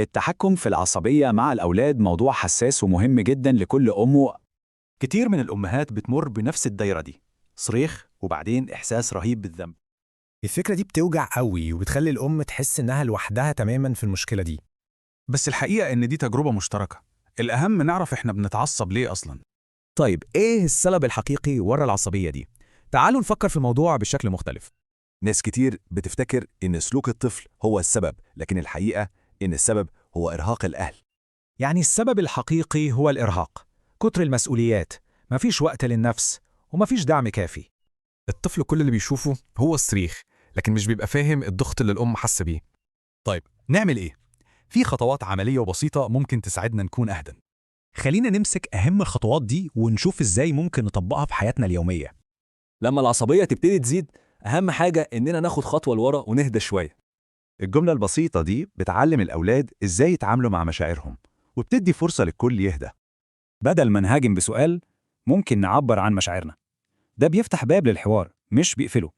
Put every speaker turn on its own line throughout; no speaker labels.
التحكم في العصبية مع الأولاد موضوع حساس ومهم جدا لكل أم.
كتير من الأمهات بتمر بنفس الدايرة دي، صريخ وبعدين إحساس رهيب بالذنب.
الفكرة دي بتوجع قوي وبتخلي الأم تحس إنها لوحدها تماما في المشكلة دي.
بس الحقيقة إن دي تجربة مشتركة. الأهم نعرف إحنا بنتعصب ليه أصلاً.
طيب إيه السبب الحقيقي ورا العصبية دي؟ تعالوا نفكر في الموضوع بشكل مختلف.
ناس كتير بتفتكر إن سلوك الطفل هو السبب، لكن الحقيقة إن السبب هو إرهاق الأهل.
يعني السبب الحقيقي هو الإرهاق، كتر المسؤوليات، مفيش وقت للنفس ومفيش دعم كافي.
الطفل كل اللي بيشوفه هو الصريخ، لكن مش بيبقى فاهم الضغط اللي الأم حاسة بيه.
طيب نعمل إيه؟ في خطوات عملية وبسيطة ممكن تساعدنا نكون أهدى.
خلينا نمسك أهم الخطوات دي ونشوف إزاي ممكن نطبقها في حياتنا اليومية.
لما العصبية تبتدي تزيد، أهم حاجة إننا ناخد خطوة لورا ونهدى شوية.
الجملة البسيطة دي بتعلم الأولاد إزاي يتعاملوا مع مشاعرهم، وبتدي فرصة للكل يهدى.
بدل ما نهاجم بسؤال، ممكن نعبر عن مشاعرنا. ده بيفتح باب للحوار مش بيقفله.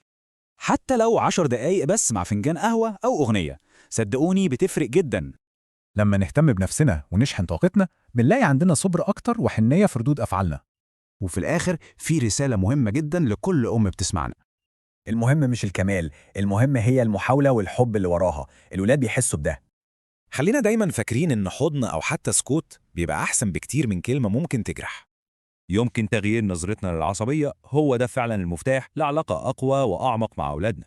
حتى لو 10 دقايق بس مع فنجان قهوة أو أغنية، صدقوني بتفرق جدا.
لما نهتم بنفسنا ونشحن طاقتنا بنلاقي عندنا صبر أكتر وحنية في ردود أفعالنا.
وفي الآخر في رسالة مهمة جدا لكل أم بتسمعنا.
المهم مش الكمال، المهم هي المحاولة والحب اللي وراها. الولاد بيحسوا بده. خلينا دايما فاكرين إن حضن أو حتى سكوت بيبقى أحسن بكتير من كلمة ممكن تجرح.
يمكن تغيير نظرتنا للعصبية هو ده فعلا المفتاح لعلاقة أقوى وأعمق مع أولادنا.